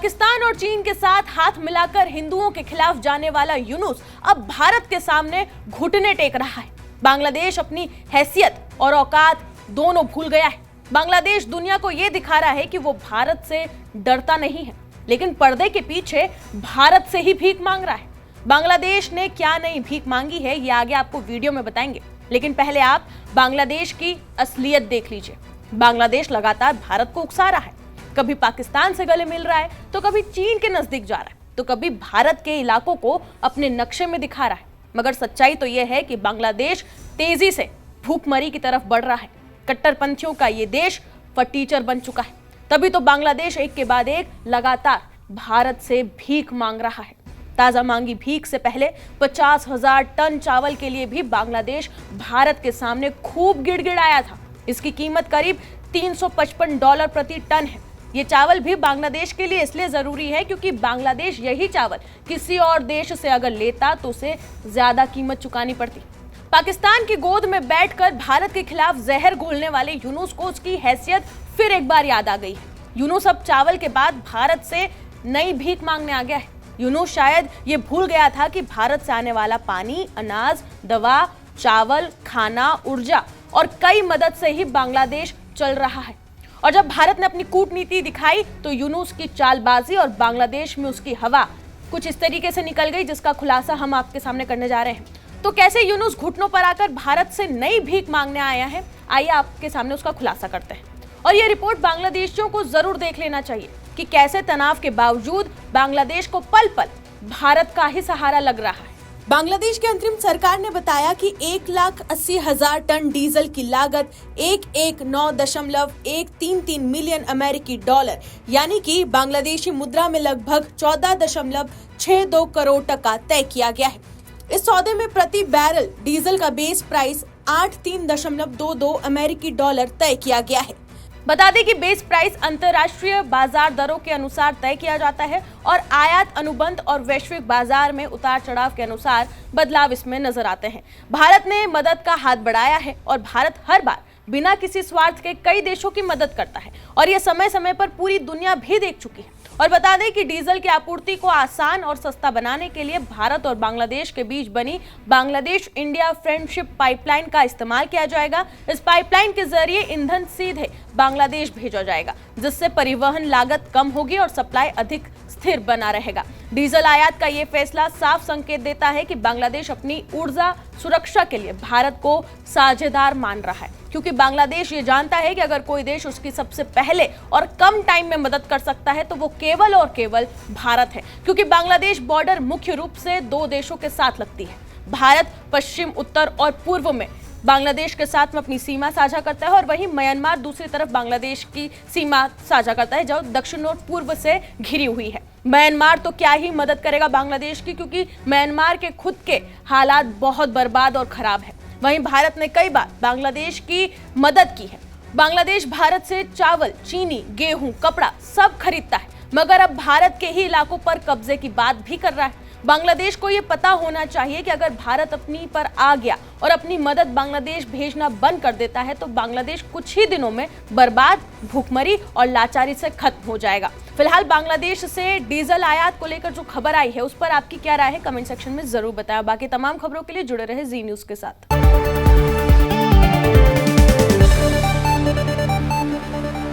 पाकिस्तान और चीन के साथ हाथ मिलाकर हिंदुओं के खिलाफ जाने वाला यूनुस अब भारत के सामने घुटने टेक रहा है। बांग्लादेश अपनी हैसियत और औकात दोनों भूल गया है। बांग्लादेश दुनिया को यह दिखा रहा है कि वो भारत से डरता नहीं है, लेकिन पर्दे के पीछे भारत से ही भीख मांग रहा है। बांग्लादेश ने क्या नई भीख मांगी है, ये आगे आपको वीडियो में बताएंगे, लेकिन पहले आप बांग्लादेश की असलियत देख लीजिए। बांग्लादेश लगातार भारत को उकसा रहा है, कभी पाकिस्तान से गले मिल रहा है, तो कभी चीन के नजदीक जा रहा है, तो कभी भारत के इलाकों को अपने नक्शे में दिखा रहा है। मगर सच्चाई तो यह है कि बांग्लादेश तेजी से भूखमरी की तरफ बढ़ रहा है। कट्टरपंथियों का ये देश फटीचर बन चुका है। तभी तो बांग्लादेश एक के बाद एक लगातार भारत से भीख मांग रहा है। ताजा मांगी भीख से पहले 50,000 टन चावल के लिए भी बांग्लादेश भारत के सामने खूब गिड़गिड़ाया था। इसकी कीमत करीब $355 प्रति टन है। ये चावल भी बांग्लादेश के लिए इसलिए जरूरी है क्योंकि बांग्लादेश यही चावल किसी और देश से अगर लेता तो उसे ज्यादा कीमत चुकानी पड़ती। पाकिस्तान की गोद में बैठकर भारत के खिलाफ जहर घोलने वाले यूनुस को उसकी हैसियत फिर एक बार याद आ गई है। यूनुस अब चावल के बाद भारत से नई भीख मांगने आ गया है। यूनुस शायद ये भूल गया था कि भारत से आने वाला पानी, अनाज, दवा, चावल, खाना, ऊर्जा और कई मदद से ही बांग्लादेश चल रहा है। और जब भारत ने अपनी कूटनीति दिखाई तो यूनुस की चालबाजी और बांग्लादेश में उसकी हवा कुछ इस तरीके से निकल गई, जिसका खुलासा हम आपके सामने करने जा रहे हैं। तो कैसे यूनुस घुटनों पर आकर भारत से नई भीख मांगने आया है, आइए आपके सामने उसका खुलासा करते हैं। और यह रिपोर्ट बांग्लादेशियों को जरूर देख लेना चाहिए कि कैसे तनाव के बावजूद बांग्लादेश को पल पल भारत का ही सहारा लग रहा है। बांग्लादेश की अंतरिम सरकार ने बताया कि 1,80,000 टन डीजल की लागत 119.133 मिलियन अमेरिकी डॉलर यानी कि बांग्लादेशी मुद्रा में लगभग 14.62 करोड़ टका तय किया गया है। इस सौदे में प्रति बैरल डीजल का बेस प्राइस 83.22 अमेरिकी डॉलर तय किया गया है। बता दें कि बेस प्राइस अंतर्राष्ट्रीय बाजार दरों के अनुसार तय किया जाता है और आयात अनुबंध और वैश्विक बाजार में उतार चढ़ाव के अनुसार बदलाव इसमें नजर आते हैं। भारत ने मदद का हाथ बढ़ाया है और भारत हर बार बिना किसी स्वार्थ के कई देशों की मदद करता है और यह समय समय पर पूरी दुनिया भी देख चुकी है। और बता दें कि डीजल की आपूर्ति को आसान और सस्ता बनाने के लिए भारत और बांग्लादेश के बीच बनी बांग्लादेश इंडिया फ्रेंडशिप पाइपलाइन का इस्तेमाल किया जाएगा। इस पाइपलाइन के जरिए ईंधन सीधे बांग्लादेश भेजा जाएगा, जिससे परिवहन लागत कम होगी और सप्लाई अधिक स्थिर बना रहेगा। डीजल आयात का ये फैसला साफ संकेत देता है कि बांग्लादेश अपनी ऊर्जा सुरक्षा के लिए भारत को साझेदार मान रहा है, क्योंकि बांग्लादेश ये जानता है कि अगर कोई देश उसकी सबसे पहले और कम टाइम में मदद कर सकता है तो वो केवल और केवल भारत है। क्योंकि बांग्लादेश बॉर्डर मुख्य रूप से दो देशों के साथ लगती है। भारत पश्चिम, उत्तर और पूर्व में बांग्लादेश के साथ में अपनी सीमा साझा करता है और वहीं म्यांमार दूसरी तरफ बांग्लादेश की सीमा साझा करता है, जो दक्षिण और पूर्व से घिरी हुई है। म्यांमार तो क्या ही मदद करेगा बांग्लादेश की, क्योंकि म्यांमार के खुद के हालात बहुत बर्बाद और खराब है। वहीं भारत ने कई बार बांग्लादेश की मदद की है। बांग्लादेश भारत से चावल, चीनी, गेहूं, कपड़ा सब खरीदता है, मगर अब भारत के ही इलाकों पर कब्जे की बात भी कर रहा है। बांग्लादेश को ये पता होना चाहिए कि अगर भारत अपनी पर आ गया और अपनी मदद बांग्लादेश भेजना बंद कर देता है तो बांग्लादेश कुछ ही दिनों में बर्बाद, भूखमरी और लाचारी से खत्म हो जाएगा। फिलहाल बांग्लादेश से डीजल आयात को लेकर जो खबर आई है उस पर आपकी क्या राय है, कमेंट सेक्शन में जरूर बताएं। बाकी तमाम खबरों के लिए जुड़े रहे जी न्यूज़ के साथ।